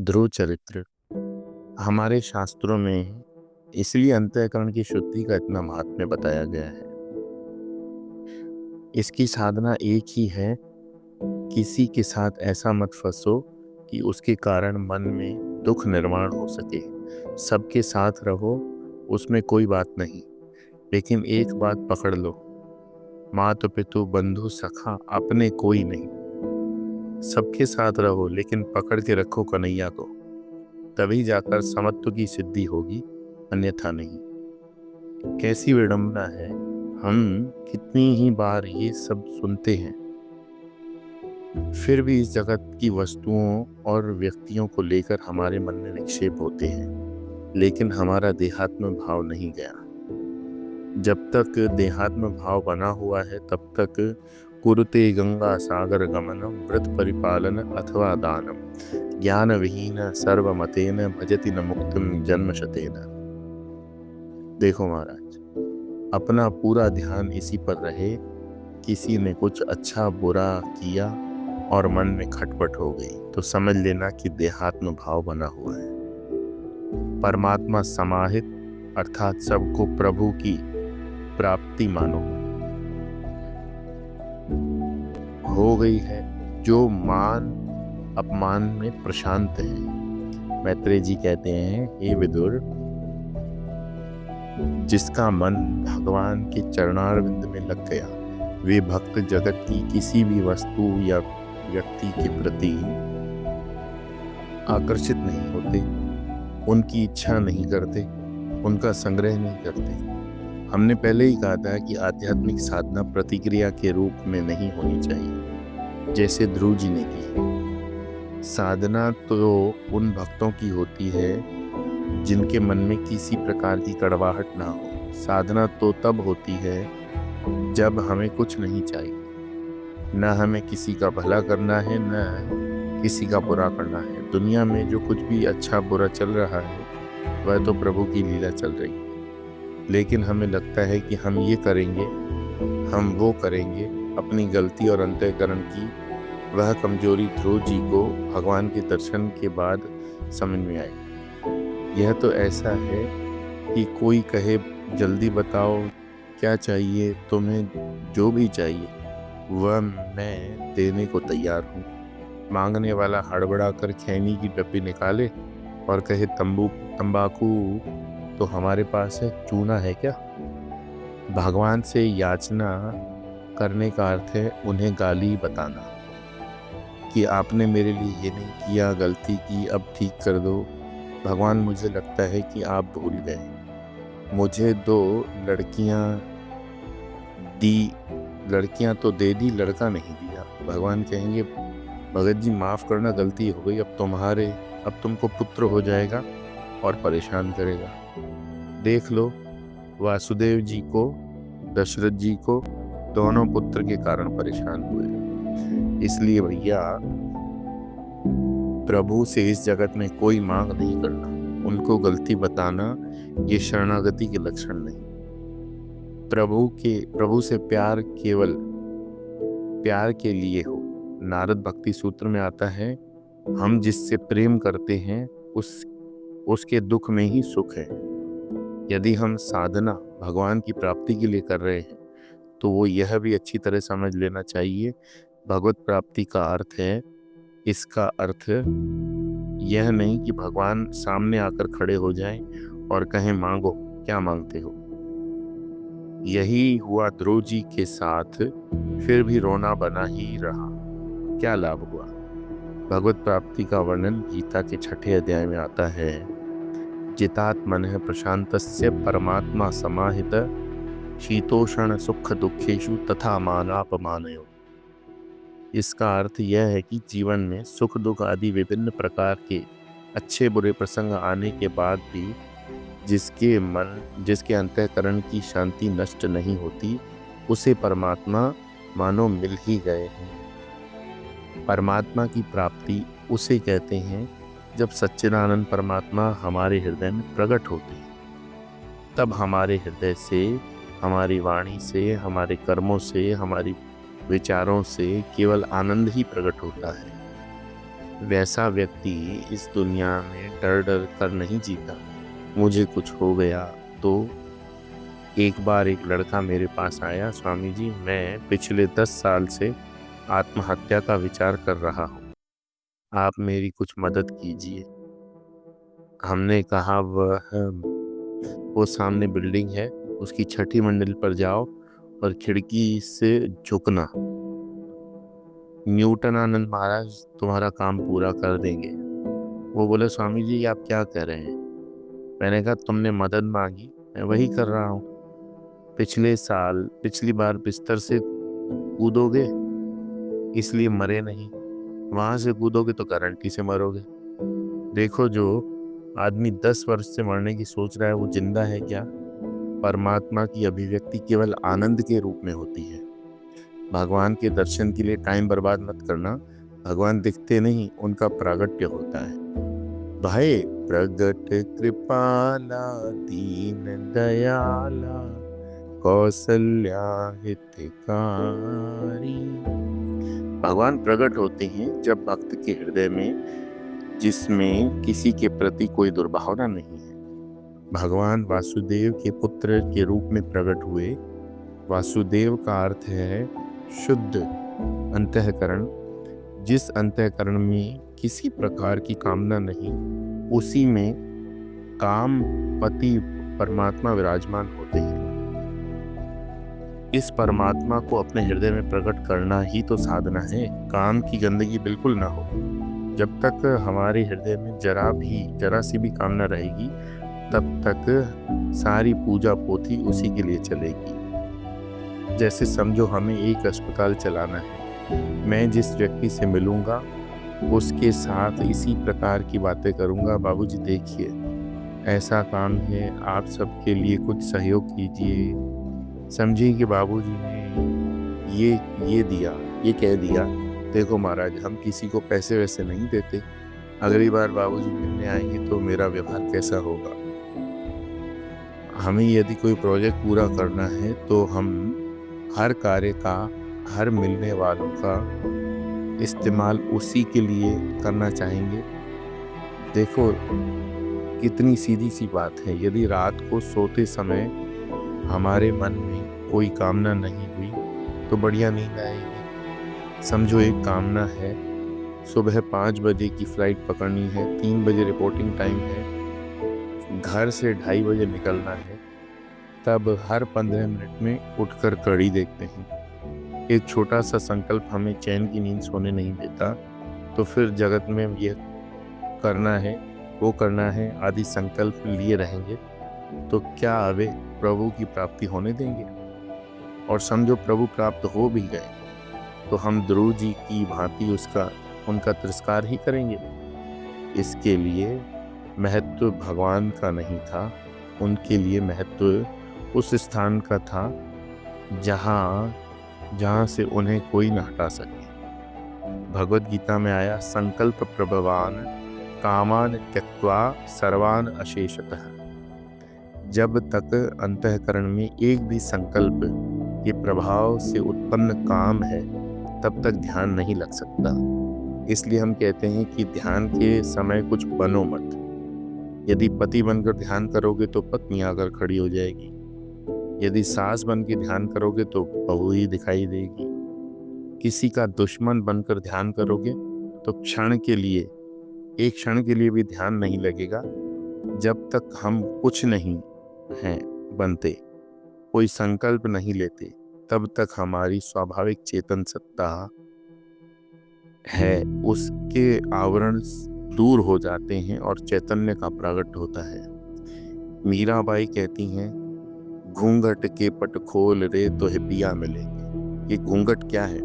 ध्रुव चरित्र हमारे शास्त्रों में इसलिए अंतःकरण की शुद्धि का इतना महात्म्य बताया गया है। इसकी साधना एक ही है, किसी के साथ ऐसा मत फंसो कि उसके कारण मन में दुख निर्माण हो सके। सबके साथ रहो, उसमें कोई बात नहीं, लेकिन एक बात पकड़ लो, मातु पितु बंधु सखा अपने कोई नहीं। सबके साथ रहो लेकिन पकड़ के रखो कन्हैया को, तभी जाकर समत्व की सिद्धि होगी, अन्यथा नहीं। कैसी विडंबना है, हम कितनी ही बार ये सब सुनते हैं, फिर भी इस जगत की वस्तुओं और व्यक्तियों को लेकर हमारे मन में निक्षेप होते हैं, लेकिन हमारा देहात्म भाव नहीं गया। जब तक देहात्म भाव बना हुआ है तब तक कुरुते गंगा सागर गमनम व्रत परिपालन अथवा दानम ज्ञान विहीन सर्वमतेन भजति न मुक्तिम जन्म शतेन। देखो महाराज, अपना पूरा ध्यान इसी पर रहे, किसी ने कुछ अच्छा बुरा किया और मन में खटपट हो गई तो समझ लेना कि देहात्म भाव बना हुआ है। परमात्मा समाहित अर्थात सबको प्रभु की प्राप्ति मानो हो गई है। जो मान अपमान में प्रशांत है, मैत्रेय जी कहते हैं, हे विदुर, जिसका मन भगवान के चरणारविंद में लग गया, वे भक्त जगत की किसी भी वस्तु या व्यक्ति के प्रति आकर्षित नहीं होते, उनकी इच्छा नहीं करते, उनका संग्रह नहीं करते। हमने पहले ही कहा था कि आध्यात्मिक साधना प्रतिक्रिया के रूप में नहीं होनी चाहिए, जैसे ध्रुव जी ने की। साधना तो उन भक्तों की होती है जिनके मन में किसी प्रकार की कड़वाहट ना हो। साधना तो तब होती है जब हमें कुछ नहीं चाहिए, न हमें किसी का भला करना है, न किसी का बुरा करना है। दुनिया में जो कुछ भी अच्छा बुरा चल रहा है वह तो प्रभु की लीला चल रही है, लेकिन हमें लगता है कि हम ये करेंगे, हम वो करेंगे। अपनी गलती और अंतःकरण की वह कमजोरी ध्रुव जी को भगवान के दर्शन के बाद समझ में आई। यह तो ऐसा है कि कोई कहे जल्दी बताओ क्या चाहिए तुम्हें, जो भी चाहिए वह मैं देने को तैयार हूँ। मांगने वाला हड़बड़ा कर खैनी की डब्बी निकाले और कहे तंबाकू तो हमारे पास है, चूना है क्या? भगवान से याचना करने का अर्थ है उन्हें गाली बताना कि आपने मेरे लिए ये नहीं किया, गलती की, अब ठीक कर दो। भगवान, मुझे लगता है कि आप भूल गए, मुझे 2 लड़कियां दी, लड़कियां तो दे दी, लड़का नहीं दिया। भगवान कहेंगे, भगत जी माफ़ करना, गलती हो गई, अब तुमको पुत्र हो जाएगा और परेशान करेगा। देख लो, वासुदेव जी को, दशरथ जी को दोनों पुत्र के कारण परेशान हुए। इसलिए भैया, प्रभु से इस जगत में कोई मांग नहीं करना, उनको गलती बताना ये शरणागति के लक्षण नहीं। प्रभु से प्यार केवल प्यार के लिए हो। नारद भक्ति सूत्र में आता है, हम जिससे प्रेम करते हैं उसके दुख में ही सुख है। यदि हम साधना भगवान की प्राप्ति के लिए कर रहे हैं तो वो यह भी अच्छी तरह समझ लेना चाहिए, भगवत प्राप्ति का अर्थ है, इसका अर्थ यह नहीं कि भगवान सामने आकर खड़े हो जाएं और कहें मांगो, क्या मांगते हो। यही हुआ ध्रुव जी के साथ, फिर भी रोना बना ही रहा। क्या लाभ हुआ? भगवत प्राप्ति का वर्णन गीता के 6 अध्याय में आता है, जितात्मनः प्रशांतस्य परमात्मा समाहित शीतोषण सुख दुखेषु तथा मानापमानयोः। इसका अर्थ यह है कि जीवन में सुख दुख आदि विभिन्न प्रकार के अच्छे बुरे प्रसंग आने के बाद भी जिसके अंतःकरण की शांति नष्ट नहीं होती, उसे परमात्मा मानो मिल ही गए हैं। परमात्मा की प्राप्ति उसे कहते हैं जब सच्चिदानंद परमात्मा हमारे हृदय में प्रकट होते हैं, तब हमारे हृदय से, हमारी वाणी से, हमारे कर्मों से, हमारी विचारों से केवल आनंद ही प्रकट होता है। वैसा व्यक्ति इस दुनिया में डर डर कर नहीं जीता। मुझे कुछ हो गया तो एक बार एक लड़का मेरे पास आया, स्वामी जी मैं पिछले 10 साल से आत्महत्या का विचार कर रहा हूँ, आप मेरी कुछ मदद कीजिए। हमने कहा वो सामने बिल्डिंग है, उसकी छठी मंजिल पर जाओ और खिड़की से झुकना, न्यूटन आनंद महाराज तुम्हारा काम पूरा कर देंगे। वो बोले स्वामी जी आप क्या कह रहे हैं? मैंने कहा तुमने मदद मांगी, मैं वही कर रहा हूँ। पिछली बार बिस्तर से कूदोगे इसलिए मरे नहीं, वहां से कूदोगे तो गारंटी से मरोगे। देखो जो आदमी 10 वर्ष से मरने की सोच रहा है वो जिंदा है क्या? परमात्मा की अभिव्यक्ति केवल आनंद के रूप में होती है। भगवान के दर्शन के लिए टाइम बर्बाद मत करना, भगवान दिखते नहीं, उनका प्रागट्य होता है। भाई प्रगट कृपाला दीन दयाला कौशल्या हितकारी। भगवान प्रकट होते हैं जब भक्त के हृदय में जिसमें किसी के प्रति कोई दुर्भावना नहीं है। भगवान वासुदेव के पुत्र के रूप में प्रकट हुए। वासुदेव का अर्थ है शुद्ध अंतःकरण। जिस अंतःकरण में किसी प्रकार की कामना नहीं, उसी में काम पति परमात्मा विराजमान होते हैं। इस परमात्मा को अपने हृदय में प्रकट करना ही तो साधना है। काम की गंदगी बिल्कुल ना हो। जब तक हमारे हृदय में जरा सी भी कामना रहेगी, तब तक सारी पूजा पोथी उसी के लिए चलेगी। जैसे समझो हमें एक अस्पताल चलाना है, मैं जिस व्यक्ति से मिलूंगा उसके साथ इसी प्रकार की बातें करूंगा। बाबूजी देखिए ऐसा काम है, आप सबके लिए कुछ सहयोग कीजिए। समझिए कि बाबूजी ने ये दिया, ये कह दिया, देखो महाराज हम किसी को पैसे वैसे नहीं देते, अगली बार बाबूजी मिलने आएंगे तो मेरा व्यवहार कैसा होगा। हमें यदि कोई प्रोजेक्ट पूरा करना है तो हम हर कार्य का, हर मिलने वालों का इस्तेमाल उसी के लिए करना चाहेंगे। देखो कितनी सीधी सी बात है, यदि रात को सोते समय हमारे मन में कोई कामना नहीं हुई तो बढ़िया नींद आएगी। समझो एक कामना है, सुबह 5 बजे की फ्लाइट पकड़नी है, 3 बजे रिपोर्टिंग टाइम है, घर से 2:30 बजे निकलना है, तब हर 15 मिनट में उठकर घड़ी देखते हैं। एक छोटा सा संकल्प हमें चैन की नींद सोने नहीं देता, तो फिर जगत में ये करना है, वो करना है आदि संकल्प लिए रहेंगे तो क्या वे प्रभु की प्राप्ति होने देंगे? और समझो प्रभु प्राप्त हो भी गए तो हम ध्रुव जी की भांति उनका तिरस्कार ही करेंगे। इसके लिए महत्व भगवान का नहीं था, उनके लिए महत्व उस स्थान का था जहाँ से उन्हें कोई न हटा सके। भगवत गीता में आया, संकल्प प्रभवान कामान त्यक्त्वा सर्वान अशेषतः। जब तक अंतःकरण में एक भी संकल्प के प्रभाव से उत्पन्न काम है, तब तक ध्यान नहीं लग सकता। इसलिए हम कहते हैं कि ध्यान के समय कुछ बनो मत। यदि पति बनकर ध्यान करोगे तो पत्नी आकर खड़ी हो जाएगी, यदि सास बन के ध्यान करोगे तो बहू ही दिखाई देगी। किसी का दुश्मन बनकर ध्यान करोगे तो एक क्षण के लिए भी ध्यान नहीं लगेगा। जब तक हम कुछ नहीं हैं बनते, कोई संकल्प नहीं लेते, तब तक हमारी स्वाभाविक चेतन सत्ता है उसके आवरण दूर हो जाते हैं और चैतन्य का प्रकट होता है। मीराबाई कहती हैं, घूंघट के पट खोल रे तो है पिया मिलेंगे। ये घूंघट क्या है?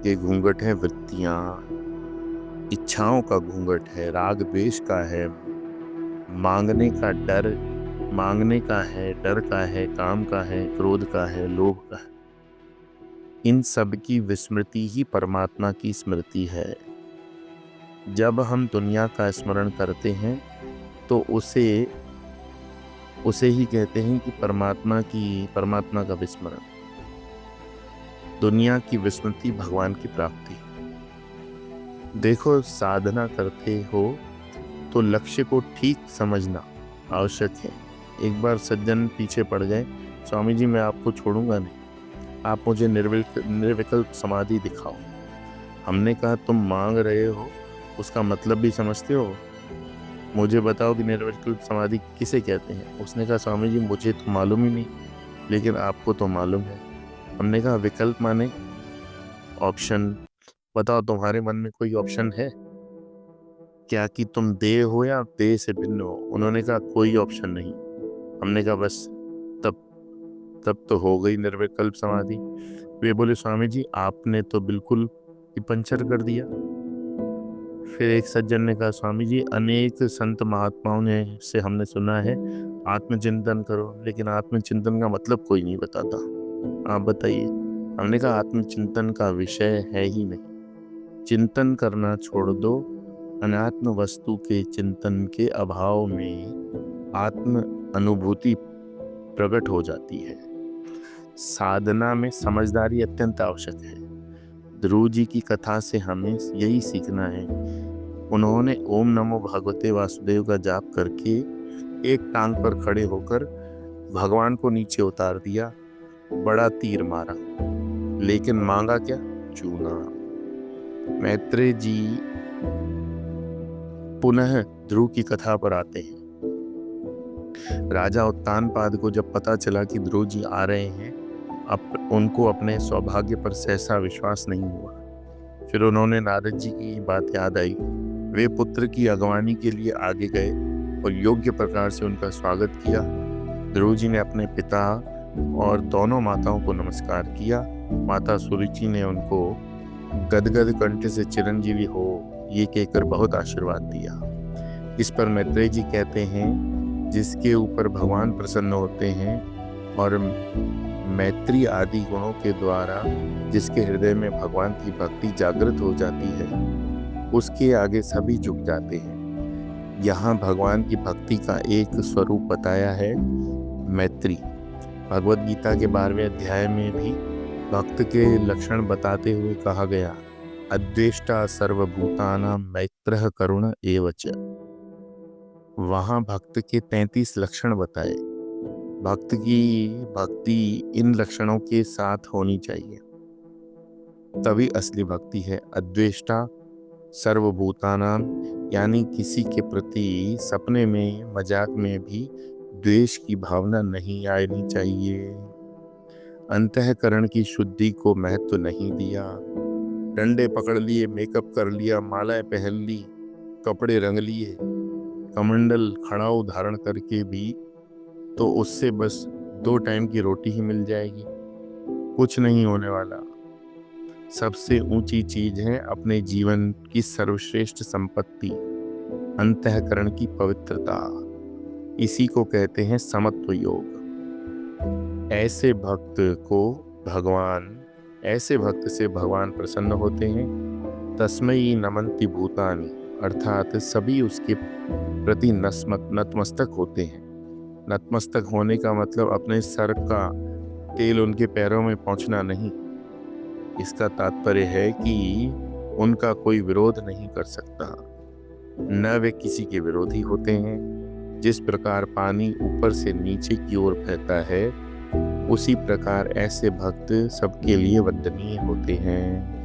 ये घूंघट है वृत्तियां, इच्छाओं का घूंघट है, राग द्वेष का है, मांगने का है, डर का है, काम का है, क्रोध का है, लोभ का है। इन सब की विस्मृति ही परमात्मा की स्मृति है। जब हम दुनिया का स्मरण करते हैं तो उसे ही कहते हैं कि परमात्मा का विस्मरण। दुनिया की विस्मृति भगवान की प्राप्ति। देखो, साधना करते हो तो लक्ष्य को ठीक समझना आवश्यक है। एक बार सज्जन पीछे पड़ गए, स्वामी जी मैं आपको छोड़ूंगा नहीं, आप मुझे निर्विकल्प समाधि दिखाओ। हमने कहा, तुम मांग रहे हो, उसका मतलब भी समझते हो? मुझे बताओ कि निर्विकल्प समाधि किसे कहते हैं। उसने कहा, स्वामी जी मुझे तो मालूम ही नहीं, लेकिन आपको तो मालूम है। हमने कहा, विकल्प माने ऑप्शन, बताओ तुम्हारे मन में कोई ऑप्शन है क्या कि तुम देह हो या देह से भिन्न हो? उन्होंने कहा, कोई ऑप्शन नहीं। हमने कहा, बस तब तब तो हो गई निर्विकल्प समाधि। वे बोले, स्वामी जी आपने तो बिल्कुल ही पंचर कर दिया। फिर एक सज्जन ने कहा, स्वामी जी अनेक संत महात्माओं ने से हमने सुना है आत्मचिंतन करो, लेकिन आत्मचिंतन का मतलब कोई नहीं बताता, आप बताइए। हमने कहा, आत्मचिंतन का विषय है ही नहीं, चिंतन करना छोड़ दो। अनात्म वस्तु के चिंतन के अभाव में आत्म अनुभूति प्रकट हो जाती है। साधना में समझदारी अत्यंत आवश्यक है। ध्रुव जी की कथा से हमें यही सीखना है। उन्होंने ओम नमो भगवते वासुदेव का जाप करके एक टांग पर खड़े होकर भगवान को नीचे उतार दिया, बड़ा तीर मारा, लेकिन मांगा क्या? चूना। मैत्रेय जी पुनः ध्रुव की कथा पर आते हैं। राजा उत्तानपाद को जब पता चला कि ध्रुव जी आ रहे हैं, अब उनको अपने सौभाग्य पर सहसा विश्वास नहीं हुआ। फिर उन्होंने नारद जी की बात याद आई। वे पुत्र की अगवानी के लिए आगे गए और योग्य प्रकार से उनका स्वागत किया। ध्रुव जी ने अपने पिता और दोनों माताओं को नमस्कार किया। माता सुरुचि ने उनको गदगद कंठ से चिरंजीवी हो ये कहकर बहुत आशीर्वाद दिया। इस पर मैत्रेय जी कहते हैं, जिसके ऊपर भगवान प्रसन्न होते हैं और मैत्री आदि गुणों के द्वारा जिसके हृदय में भगवान की भक्ति जागृत हो जाती है, उसके आगे सभी झुक जाते हैं। यहाँ भगवान की भक्ति का एक स्वरूप बताया है, मैत्री। भगवद गीता के 12वें अध्याय में भी भक्त के लक्षण बताते हुए कहा गया, अद्वेष्टा सर्वभूतानां मैत्रः करुण एव च। वहाँ भक्त के 33 लक्षण बताए। भक्त की भक्ति इन लक्षणों के साथ होनी चाहिए, तभी असली भक्ति है। अद्वेष्टा सर्वभूतानां, यानी किसी के प्रति सपने में मजाक में भी द्वेष की भावना नहीं आनी चाहिए। अंतःकरण की शुद्धि को महत्व नहीं दिया। डंडे पकड़ लिए, मेकअप कर लिया, मालाएं पहन ली, कपड़े रंग लिए, कमंडल खड़ाऊ धारण करके भी तो उससे बस 2 टाइम की रोटी ही मिल जाएगी, कुछ नहीं होने वाला। सबसे ऊंची चीज है अपने जीवन की सर्वश्रेष्ठ संपत्ति, अंतःकरण की पवित्रता। इसी को कहते हैं समत्व योग। ऐसे भक्त से भगवान प्रसन्न होते हैं। तस्मै नमन्ति भूतानि, अर्थात सभी उसके प्रति नतमस्तक होते हैं। नतमस्तक होने का मतलब अपने सर का तेल उनके पैरों में पहुंचना नहीं। इसका तात्पर्य है कि उनका कोई विरोध नहीं कर सकता, न वे किसी के विरोधी होते हैं। जिस प्रकार पानी ऊपर से नीचे की ओर बहता है, उसी प्रकार ऐसे भक्त सबके लिए वंदनीय होते हैं।